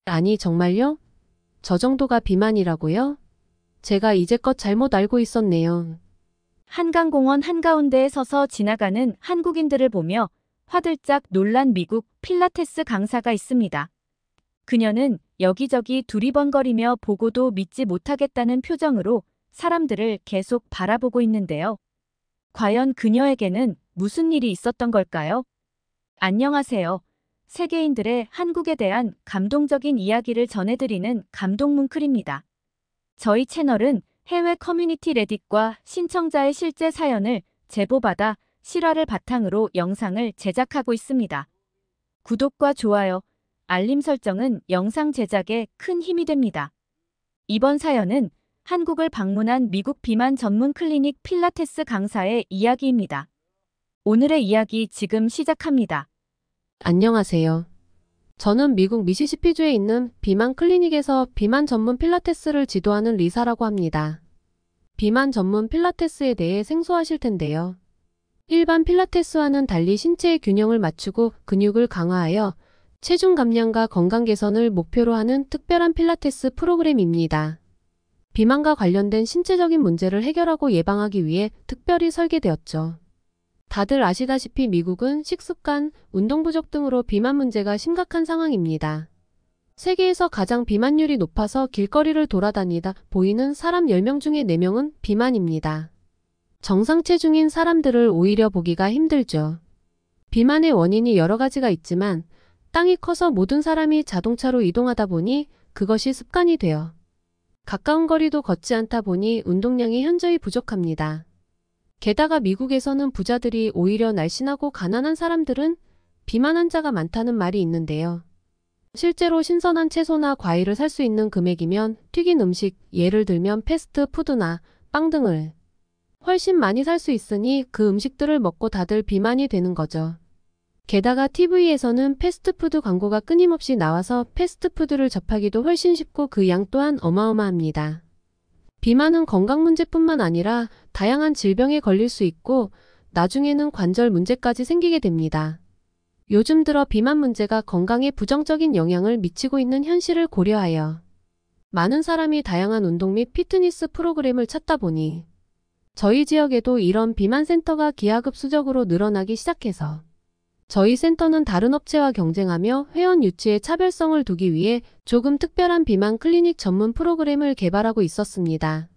아니, 정말요? 저 정도가 비만이라고요? 제가 이제껏 잘못 알고 있었네요. 한강공원 한가운데에 서서 지나가는 한국인들을 보며 화들짝 놀란 미국 필라테스 강사가 있습니다. 그녀는 여기저기 두리번거리며 보고도 믿지 못하겠다는 표정으로 사람들을 계속 바라보고 있는데요. 과연 그녀에게는 무슨 일이 있었던 걸까요? 안녕하세요. 세계인들의 한국에 대한 감동적인 이야기를 전해드리는 감동뭉클입니다. 저희 채널은 해외 커뮤니티 레딧과 신청자의 실제 사연을 제보받아 실화를 바탕으로 영상을 제작하고 있습니다. 구독과 좋아요, 알림 설정은 영상 제작에 큰 힘이 됩니다. 이번 사연은 한국을 방문한 미국 비만 전문 클리닉 필라테스 강사의 이야기입니다. 오늘의 이야기 지금 시작합니다. 안녕하세요. 저는 미국 미시시피주에 있는 비만 클리닉에서 비만 전문 필라테스를 지도하는 리사라고 합니다. 비만 전문 필라테스에 대해 생소하실 텐데요. 일반 필라테스와는 달리 신체의 균형을 맞추고 근육을 강화하여 체중 감량과 건강 개선을 목표로 하는 특별한 필라테스 프로그램입니다. 비만과 관련된 신체적인 문제를 해결하고 예방하기 위해 특별히 설계되었죠. 다들 아시다시피 미국은 식습관, 운동 부족 등으로 비만 문제가 심각한 상황입니다. 세계에서 가장 비만율이 높아서 길거리를 돌아다니다 보이는 사람 10명 중에 4명은 비만입니다. 정상 체중인 사람들을 오히려 보기가 힘들죠. 비만의 원인이 여러 가지가 있지만 땅이 커서 모든 사람이 자동차로 이동하다 보니 그것이 습관이 되어 가까운 거리도 걷지 않다 보니 운동량이 현저히 부족합니다. 게다가 미국에서는 부자들이 오히려 날씬하고 가난한 사람들은 비만 환자가 많다는 말이 있는데요. 실제로 신선한 채소나 과일을 살 수 있는 금액이면 튀긴 음식, 예를 들면 패스트푸드나 빵 등을 훨씬 많이 살 수 있으니 그 음식들을 먹고 다들 비만이 되는 거죠. 게다가 TV에서는 패스트푸드 광고가 끊임없이 나와서 패스트푸드를 접하기도 훨씬 쉽고 그 양 또한 어마어마합니다. 비만은 건강 문제뿐만 아니라 다양한 질병에 걸릴 수 있고 나중에는 관절 문제까지 생기게 됩니다. 요즘 들어 비만 문제가 건강에 부정적인 영향을 미치고 있는 현실을 고려하여 많은 사람이 다양한 운동 및 피트니스 프로그램을 찾다 보니 저희 지역에도 이런 비만 센터가 기하급수적으로 늘어나기 시작해서 저희 센터는 다른 업체와 경쟁하며 회원 유치에 차별성을 두기 위해 조금 특별한 비만 클리닉 전문 프로그램을 개발하고 있었습니다.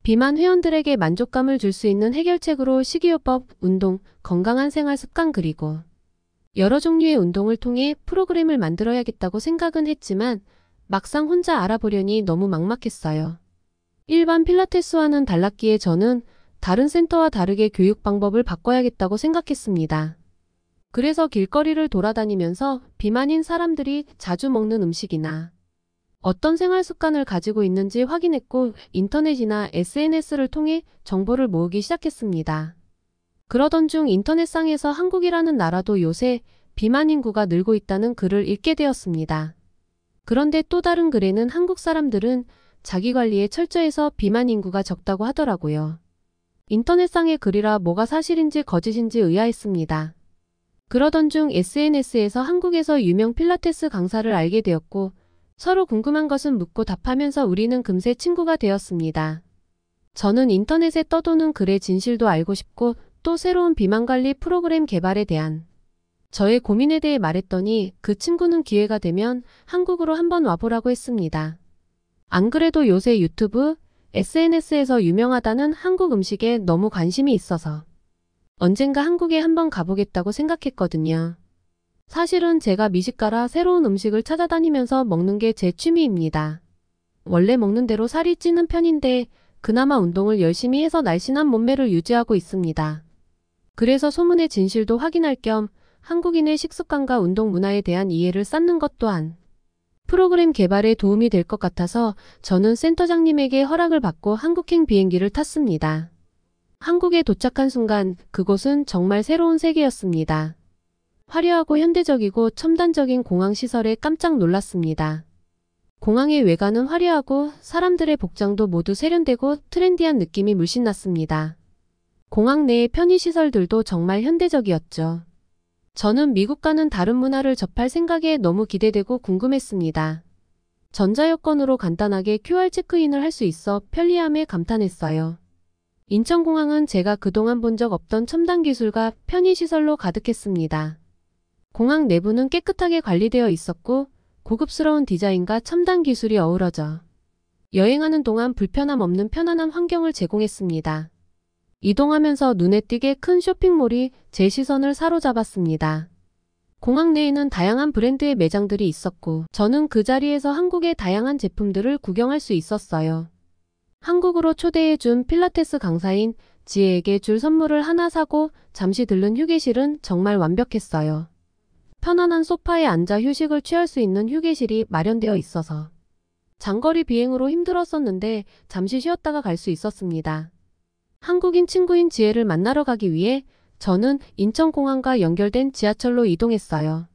비만 회원들에게 만족감을 줄 수 있는 해결책으로 식이요법, 운동, 건강한 생활 습관 그리고 여러 종류의 운동을 통해 프로그램을 만들어야겠다고 생각은 했지만 막상 혼자 알아보려니 너무 막막했어요. 일반 필라테스와는 달랐기에 저는 다른 센터와 다르게 교육 방법을 바꿔야겠다고 생각했습니다. 그래서 길거리를 돌아다니면서 비만인 사람들이 자주 먹는 음식이나 어떤 생활 습관을 가지고 있는지 확인했고 인터넷이나 SNS를 통해 정보를 모으기 시작했습니다. 그러던 중 인터넷상에서 한국이라는 나라도 요새 비만 인구가 늘고 있다는 글을 읽게 되었습니다. 그런데 또 다른 글에는 한국 사람들은 자기관리에 철저해서 비만 인구가 적다고 하더라고요. 인터넷상의 글이라 뭐가 사실인지 거짓인지 의아했습니다. 그러던 중 SNS에서 한국에서 유명 필라테스 강사를 알게 되었고 서로 궁금한 것은 묻고 답하면서 우리는 금세 친구가 되었습니다. 저는 인터넷에 떠도는 글의 진실도 알고 싶고 또 새로운 비만관리 프로그램 개발에 대한 저의 고민에 대해 말했더니 그 친구는 기회가 되면 한국으로 한번 와보라고 했습니다. 안 그래도 요새 유튜브, SNS에서 유명하다는 한국 음식에 너무 관심이 있어서 언젠가 한국에 한번 가보겠다고 생각했거든요. 사실은 제가 미식가라 새로운 음식을 찾아다니면서 먹는 게 제 취미입니다. 원래 먹는 대로 살이 찌는 편인데 그나마 운동을 열심히 해서 날씬한 몸매를 유지하고 있습니다. 그래서 소문의 진실도 확인할 겸 한국인의 식습관과 운동 문화에 대한 이해를 쌓는 것 또한 프로그램 개발에 도움이 될 것 같아서 저는 센터장님에게 허락을 받고 한국행 비행기를 탔습니다. 한국에 도착한 순간 그곳은 정말 새로운 세계였습니다. 화려하고 현대적이고 첨단적인 공항 시설에 깜짝 놀랐습니다. 공항의 외관은 화려하고 사람들의 복장도 모두 세련되고 트렌디한 느낌이 물씬 났습니다. 공항 내의 편의시설들도 정말 현대적이었죠. 저는 미국과는 다른 문화를 접할 생각에 너무 기대되고 궁금했습니다. 전자여권으로 간단하게 QR 체크인을 할 수 있어 편리함에 감탄했어요. 인천공항은 제가 그동안 본 적 없던 첨단 기술과 편의시설로 가득했습니다. 공항 내부는 깨끗하게 관리되어 있었고 고급스러운 디자인과 첨단 기술이 어우러져 여행하는 동안 불편함 없는 편안한 환경을 제공했습니다. 이동하면서 눈에 띄게 큰 쇼핑몰이 제 시선을 사로잡았습니다. 공항 내에는 다양한 브랜드의 매장들이 있었고 저는 그 자리에서 한국의 다양한 제품들을 구경할 수 있었어요. 한국으로 초대해준 필라테스 강사인 지혜에게 줄 선물을 하나 사고 잠시 들른 휴게실은 정말 완벽했어요. 편안한 소파에 앉아 휴식을 취할 수 있는 휴게실이 마련되어 있어서 장거리 비행으로 힘들었었는데 잠시 쉬었다가 갈 수 있었습니다. 한국인 친구인 지혜를 만나러 가기 위해 저는 인천공항과 연결된 지하철로 이동했어요.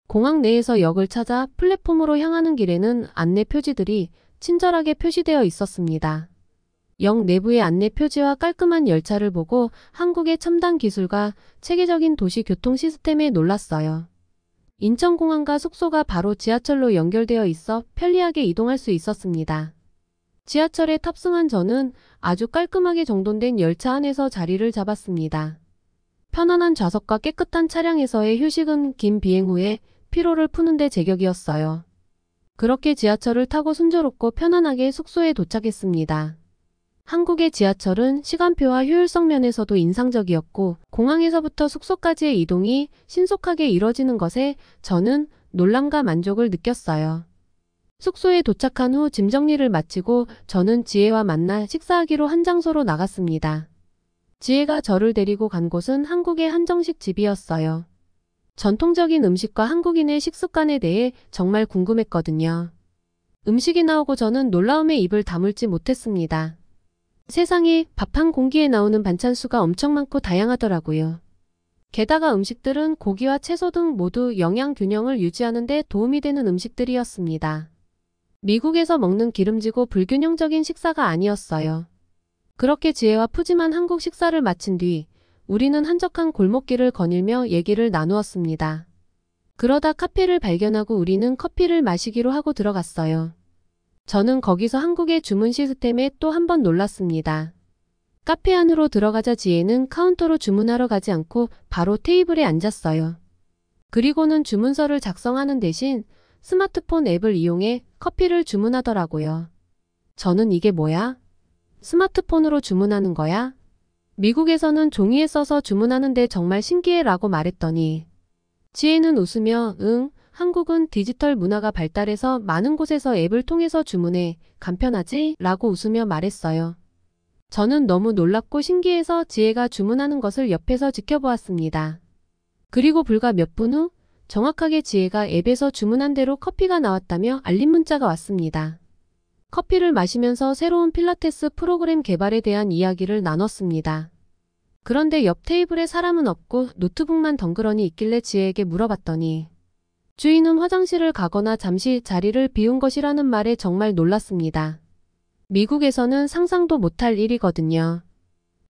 공항 내에서 역을 찾아 플랫폼으로 향하는 길에는 안내 표지들이 친절하게 표시되어 있었습니다. 역 내부의 안내 표지와 깔끔한 열차를 보고 한국의 첨단 기술과 체계적인 도시 교통 시스템에 놀랐어요. 인천공항과 숙소가 바로 지하철로 연결되어 있어 편리하게 이동할 수 있었습니다. 지하철에 탑승한 저는 아주 깔끔하게 정돈된 열차 안에서 자리를 잡았습니다. 편안한 좌석과 깨끗한 차량에서의 휴식은 긴 비행 후에 피로를 푸는 데 제격이었어요. 그렇게 지하철을 타고 순조롭고 편안하게 숙소에 도착했습니다. 한국의 지하철은 시간표와 효율성 면에서도 인상적이었고 공항에서부터 숙소까지의 이동이 신속하게 이뤄지는 것에 저는 놀람과 만족을 느꼈어요. 숙소에 도착한 후 짐 정리를 마치고 저는 지혜와 만나 식사하기로 한 장소로 나갔습니다. 지혜가 저를 데리고 간 곳은 한국의 한정식 집이었어요. 전통적인 음식과 한국인의 식습관에 대해 정말 궁금했거든요. 음식이 나오고 저는 놀라움에 입을 다물지 못했습니다. 세상에 밥 한 공기에 나오는 반찬 수가 엄청 많고 다양하더라고요. 게다가 음식들은 고기와 채소 등 모두 영양 균형을 유지하는 데 도움이 되는 음식들이었습니다. 미국에서 먹는 기름지고 불균형적인 식사가 아니었어요. 그렇게 지혜와 푸짐한 한국 식사를 마친 뒤 우리는 한적한 골목길을 거닐며 얘기를 나누었습니다. 그러다 카페를 발견하고 우리는 커피를 마시기로 하고 들어갔어요. 저는 거기서 한국의 주문 시스템에 또 한 번 놀랐습니다. 카페 안으로 들어가자 지혜는 카운터로 주문하러 가지 않고 바로 테이블에 앉았어요. 그리고는 주문서를 작성하는 대신 스마트폰 앱을 이용해 커피를 주문하더라고요. 저는 이게 뭐야? 스마트폰으로 주문하는 거야? 미국에서는 종이에 써서 주문하는데 정말 신기해 라고 말했더니 지혜는 웃으며 응, 한국은 디지털 문화가 발달해서 많은 곳에서 앱을 통해서 주문해 간편하지? 라고 웃으며 말했어요. 저는 너무 놀랍고 신기해서 지혜가 주문하는 것을 옆에서 지켜보았습니다. 그리고 불과 몇 분 후 정확하게 지혜가 앱에서 주문한 대로 커피가 나왔다며 알림 문자가 왔습니다. 커피를 마시면서 새로운 필라테스 프로그램 개발에 대한 이야기를 나눴습니다. 그런데 옆 테이블에 사람은 없고 노트북만 덩그러니 있길래 지혜에게 물어봤더니 주인은 화장실을 가거나 잠시 자리를 비운 것이라는 말에 정말 놀랐습니다. 미국에서는 상상도 못할 일이거든요.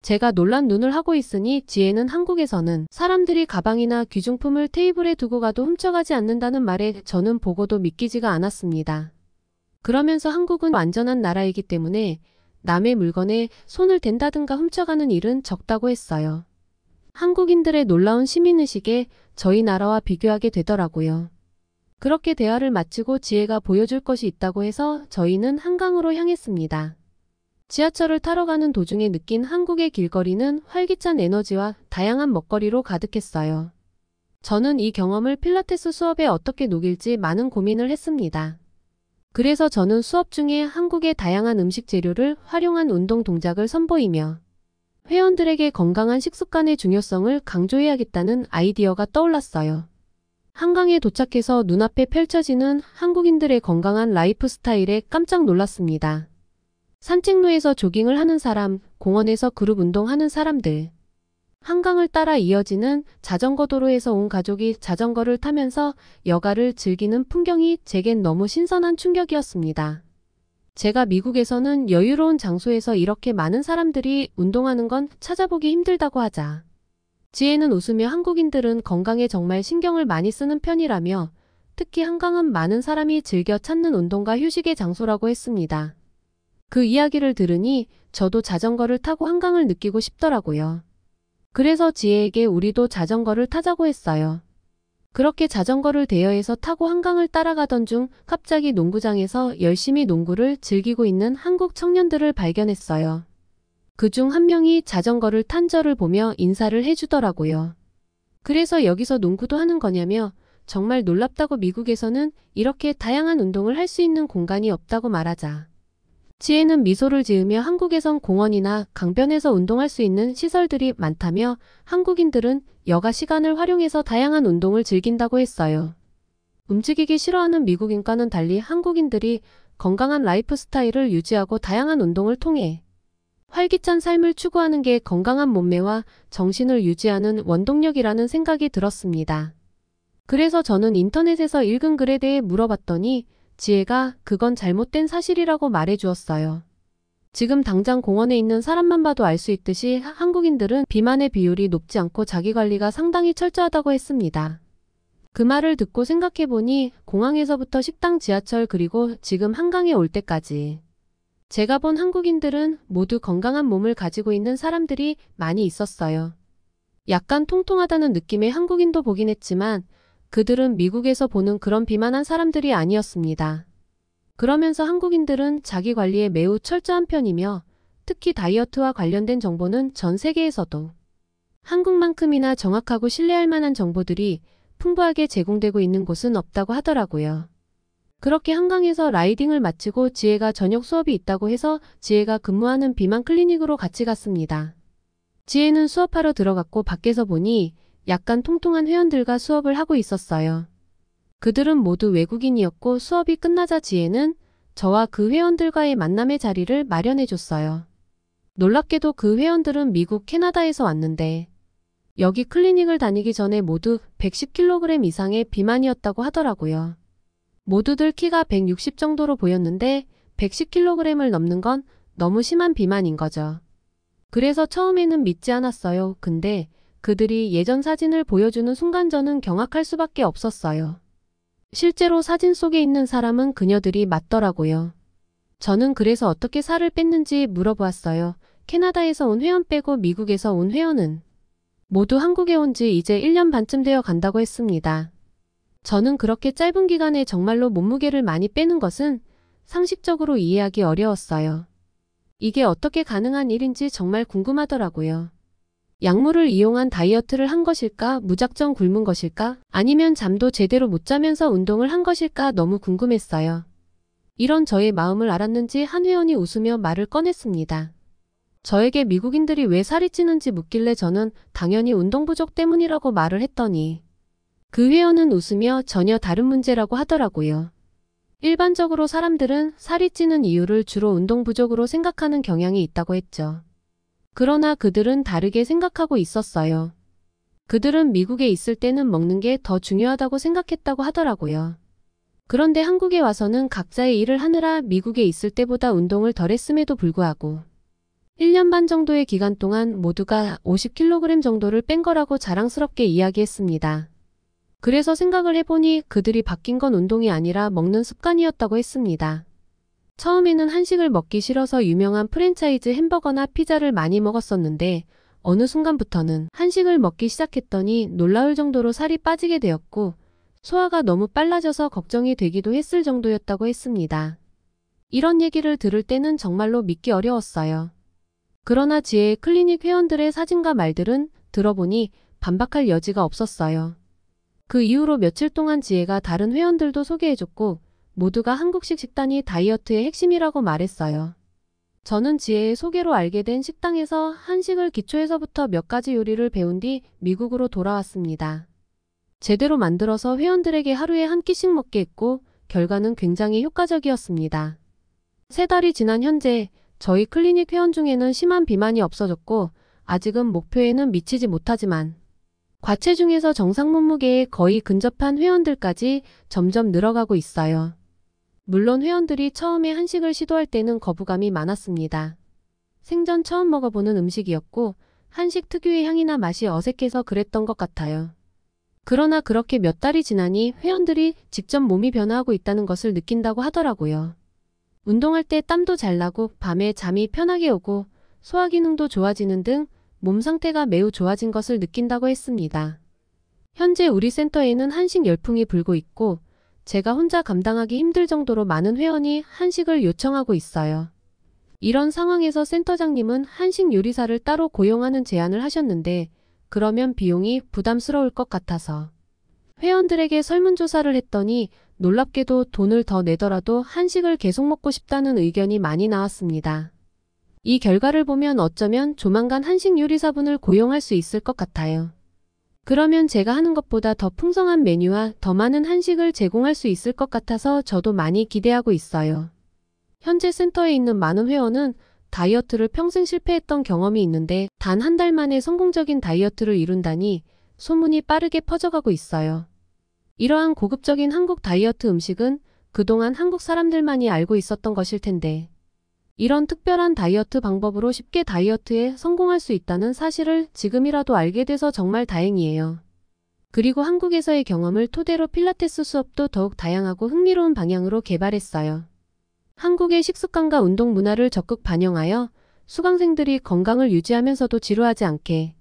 제가 놀란 눈을 하고 있으니 지혜는 한국에서는 사람들이 가방이나 귀중품을 테이블에 두고 가도 훔쳐가지 않는다는 말에 저는 보고도 믿기지가 않았습니다. 그러면서 한국은 안전한 나라이기 때문에 남의 물건에 손을 댄다든가 훔쳐가는 일은 적다고 했어요. 한국인들의 놀라운 시민의식에 저희 나라와 비교하게 되더라고요. 그렇게 대화를 마치고 지혜가 보여줄 것이 있다고 해서 저희는 한강으로 향했습니다. 지하철을 타러 가는 도중에 느낀 한국의 길거리는 활기찬 에너지와 다양한 먹거리로 가득했어요. 저는 이 경험을 필라테스 수업에 어떻게 녹일지 많은 고민을 했습니다. 그래서 저는 수업 중에 한국의 다양한 음식 재료를 활용한 운동 동작을 선보이며 회원들에게 건강한 식습관의 중요성을 강조해야겠다는 아이디어가 떠올랐어요. 한강에 도착해서 눈앞에 펼쳐지는 한국인들의 건강한 라이프 스타일에 깜짝 놀랐습니다. 산책로에서 조깅을 하는 사람, 공원에서 그룹 운동하는 사람들, 한강을 따라 이어지는 자전거 도로에서 온 가족이 자전거를 타면서 여가를 즐기는 풍경이 제겐 너무 신선한 충격이었습니다. 제가 미국에서는 여유로운 장소에서 이렇게 많은 사람들이 운동하는 건 찾아보기 힘들다고 하자 지혜는 웃으며 한국인들은 건강에 정말 신경을 많이 쓰는 편이라며 특히 한강은 많은 사람이 즐겨 찾는 운동과 휴식의 장소라고 했습니다. 그 이야기를 들으니 저도 자전거를 타고 한강을 느끼고 싶더라고요. 그래서 지혜에게 우리도 자전거를 타자고 했어요. 그렇게 자전거를 대여해서 타고 한강을 따라가던 중 갑자기 농구장에서 열심히 농구를 즐기고 있는 한국 청년들을 발견했어요. 그중 한 명이 자전거를 탄 저를 보며 인사를 해주더라고요. 그래서 여기서 농구도 하는 거냐며 정말 놀랍다고 미국에서는 이렇게 다양한 운동을 할 수 있는 공간이 없다고 말하자. 지혜는 미소를 지으며 한국에선 공원이나 강변에서 운동할 수 있는 시설들이 많다며 한국인들은 여가 시간을 활용해서 다양한 운동을 즐긴다고 했어요. 움직이기 싫어하는 미국인과는 달리 한국인들이 건강한 라이프 스타일을 유지하고 다양한 운동을 통해 활기찬 삶을 추구하는 게 건강한 몸매와 정신을 유지하는 원동력이라는 생각이 들었습니다. 그래서 저는 인터넷에서 읽은 글에 대해 물어봤더니 지혜가 그건 잘못된 사실이라고 말해주었어요. 지금 당장 공원에 있는 사람만 봐도 알 수 있듯이 한국인들은 비만의 비율이 높지 않고 자기관리가 상당히 철저하다고 했습니다. 그 말을 듣고 생각해보니 공항에서부터 식당, 지하철 그리고 지금 한강에 올 때까지 제가 본 한국인들은 모두 건강한 몸을 가지고 있는 사람들이 많이 있었어요. 약간 통통하다는 느낌의 한국인도 보긴 했지만 그들은 미국에서 보는 그런 비만한 사람들이 아니었습니다. 그러면서 한국인들은 자기 관리에 매우 철저한 편이며 특히 다이어트와 관련된 정보는 전 세계에서도 한국만큼이나 정확하고 신뢰할 만한 정보들이 풍부하게 제공되고 있는 곳은 없다고 하더라고요. 그렇게 한강에서 라이딩을 마치고 지혜가 저녁 수업이 있다고 해서 지혜가 근무하는 비만 클리닉으로 같이 갔습니다. 지혜는 수업하러 들어갔고 밖에서 보니 약간 통통한 회원들과 수업을 하고 있었어요. 그들은 모두 외국인이었고 수업이 끝나자 지혜는 저와 그 회원들과의 만남의 자리를 마련해줬어요. 놀랍게도 그 회원들은 미국, 캐나다에서 왔는데 여기 클리닉을 다니기 전에 모두 110kg 이상의 비만이었다고 하더라고요. 모두들 키가 160 정도로 보였는데 110kg을 넘는 건 너무 심한 비만인 거죠. 그래서 처음에는 믿지 않았어요. 근데 그들이 예전 사진을 보여주는 순간 저는 경악할 수밖에 없었어요. 실제로 사진 속에 있는 사람은 그녀들이 맞더라고요. 저는 그래서 어떻게 살을 뺐는지 물어보았어요. 캐나다에서 온 회원 빼고 미국에서 온 회원은 모두 한국에 온 지 이제 1년 반쯤 되어 간다고 했습니다. 저는 그렇게 짧은 기간에 정말로 몸무게를 많이 빼는 것은 상식적으로 이해하기 어려웠어요. 이게 어떻게 가능한 일인지 정말 궁금하더라고요. 약물을 이용한 다이어트를 한 것일까? 무작정 굶은 것일까? 아니면 잠도 제대로 못 자면서 운동을 한 것일까? 너무 궁금했어요. 이런 저의 마음을 알았는지 한 회원이 웃으며 말을 꺼냈습니다. 저에게 미국인들이 왜 살이 찌는지 묻길래 저는 당연히 운동 부족 때문이라고 말을 했더니 그 회원은 웃으며 전혀 다른 문제라고 하더라고요. 일반적으로 사람들은 살이 찌는 이유를 주로 운동 부족으로 생각하는 경향이 있다고 했죠. 그러나 그들은 다르게 생각하고 있었어요. 그들은 미국에 있을 때는 먹는 게 더 중요하다고 생각했다고 하더라고요. 그런데 한국에 와서는 각자의 일을 하느라 미국에 있을 때보다 운동을 덜 했음에도 불구하고 1년 반 정도의 기간 동안 모두가 50kg 정도를 뺀 거라고 자랑스럽게 이야기했습니다. 그래서 생각을 해보니 그들이 바뀐 건 운동이 아니라 먹는 습관이었다고 했습니다. 처음에는 한식을 먹기 싫어서 유명한 프랜차이즈 햄버거나 피자를 많이 먹었었는데 어느 순간부터는 한식을 먹기 시작했더니 놀라울 정도로 살이 빠지게 되었고 소화가 너무 빨라져서 걱정이 되기도 했을 정도였다고 했습니다. 이런 얘기를 들을 때는 정말로 믿기 어려웠어요. 그러나 지혜의 클리닉 회원들의 사진과 말들은 들어보니 반박할 여지가 없었어요. 그 이후로 며칠 동안 지혜가 다른 회원들도 소개해줬고 모두가 한국식 식단이 다이어트의 핵심이라고 말했어요. 저는 지혜의 소개로 알게 된 식당에서 한식을 기초에서부터 몇 가지 요리를 배운 뒤 미국으로 돌아왔습니다. 제대로 만들어서 회원들에게 하루에 한 끼씩 먹게 했고 결과는 굉장히 효과적이었습니다. 3달이 지난 현재 저희 클리닉 회원 중에는 심한 비만이 없어졌고 아직은 목표에는 미치지 못하지만 과체중에서 정상 몸무게에 거의 근접한 회원들까지 점점 늘어가고 있어요. 물론 회원들이 처음에 한식을 시도할 때는 거부감이 많았습니다. 생전 처음 먹어보는 음식이었고 한식 특유의 향이나 맛이 어색해서 그랬던 것 같아요. 그러나 그렇게 몇 달이 지나니 회원들이 직접 몸이 변화하고 있다는 것을 느낀다고 하더라고요. 운동할 때 땀도 잘 나고 밤에 잠이 편하게 오고 소화 기능도 좋아지는 등 몸 상태가 매우 좋아진 것을 느낀다고 했습니다. 현재 우리 센터에는 한식 열풍이 불고 있고 제가 혼자 감당하기 힘들 정도로 많은 회원이 한식을 요청하고 있어요. 이런 상황에서 센터장님은 한식 요리사를 따로 고용하는 제안을 하셨는데 그러면 비용이 부담스러울 것 같아서 회원들에게 설문조사를 했더니 놀랍게도 돈을 더 내더라도 한식을 계속 먹고 싶다는 의견이 많이 나왔습니다. 이 결과를 보면 어쩌면 조만간 한식 요리사분을 고용할 수 있을 것 같아요. 그러면 제가 하는 것보다 더 풍성한 메뉴와 더 많은 한식을 제공할 수 있을 것 같아서 저도 많이 기대하고 있어요. 현재 센터에 있는 많은 회원은 다이어트를 평생 실패했던 경험이 있는데 단 한 달 만에 성공적인 다이어트를 이룬다니 소문이 빠르게 퍼져가고 있어요. 이러한 고급적인 한국 다이어트 음식은 그동안 한국 사람들만이 알고 있었던 것일 텐데 이런 특별한 다이어트 방법으로 쉽게 다이어트에 성공할 수 있다는 사실을 지금이라도 알게 돼서 정말 다행이에요. 그리고 한국에서의 경험을 토대로 필라테스 수업도 더욱 다양하고 흥미로운 방향으로 개발했어요. 한국의 식습관과 운동 문화를 적극 반영하여 수강생들이 건강을 유지하면서도 지루하지 않게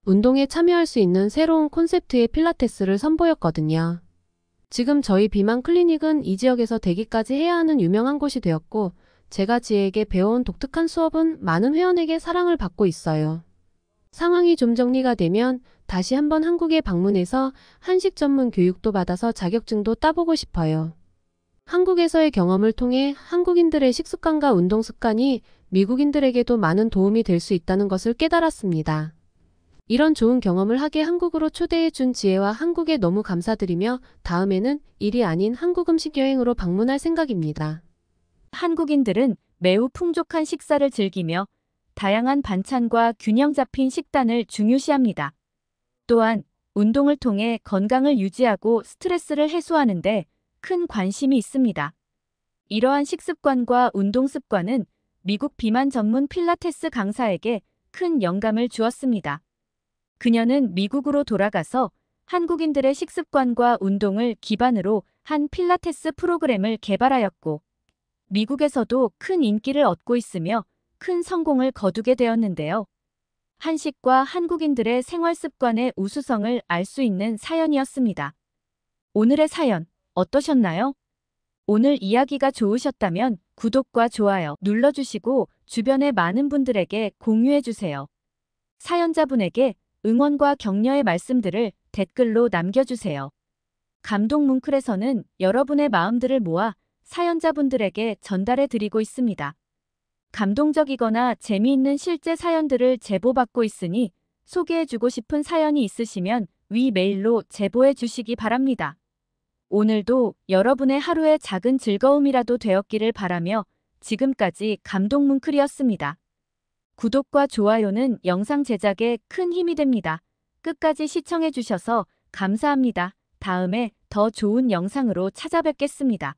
운동에 참여할 수 있는 새로운 콘셉트의 필라테스를 선보였거든요. 지금 저희 비만 클리닉은 이 지역에서 대기까지 해야 하는 유명한 곳이 되었고 제가 지혜에게 배워온 독특한 수업은 많은 회원에게 사랑을 받고 있어요. 상황이 좀 정리가 되면 다시 한번 한국에 방문해서 한식 전문 교육도 받아서 자격증도 따보고 싶어요. 한국에서의 경험을 통해 한국인들의 식습관과 운동 습관이 미국인들에게도 많은 도움이 될 수 있다는 것을 깨달았습니다. 이런 좋은 경험을 하게 한국으로 초대해 준 지혜와 한국에 너무 감사드리며 다음에는 일이 아닌 한국 음식 여행으로 방문할 생각입니다. 한국인들은 매우 풍족한 식사를 즐기며 다양한 반찬과 균형 잡힌 식단을 중요시합니다. 또한 운동을 통해 건강을 유지하고 스트레스를 해소하는데 큰 관심이 있습니다. 이러한 식습관과 운동 습관은 미국 비만 전문 필라테스 강사에게 큰 영감을 주었습니다. 그녀는 미국으로 돌아가서 한국인들의 식습관과 운동을 기반으로 한 필라테스 프로그램을 개발하였고 미국에서도 큰 인기를 얻고 있으며 큰 성공을 거두게 되었는데요. 한식과 한국인들의 생활 습관의 우수성을 알 수 있는 사연이었습니다. 오늘의 사연 어떠셨나요? 오늘 이야기가 좋으셨다면 구독과 좋아요 눌러주시고 주변의 많은 분들에게 공유해주세요. 사연자분에게 응원과 격려의 말씀들을 댓글로 남겨주세요. 감동 뭉클에서는 여러분의 마음들을 모아 사연자분들에게 전달해 드리고 있습니다. 감동적이거나 재미있는 실제 사연들을 제보받고 있으니 소개해주고 싶은 사연이 있으시면 위 메일로 제보해 주시기 바랍니다. 오늘도 여러분의 하루의 작은 즐거움이라도 되었기를 바라며 지금까지 감동 뭉클이었습니다. 구독과 좋아요는 영상 제작에 큰 힘이 됩니다. 끝까지 시청해 주셔서 감사합니다. 다음에 더 좋은 영상으로 찾아뵙겠습니다.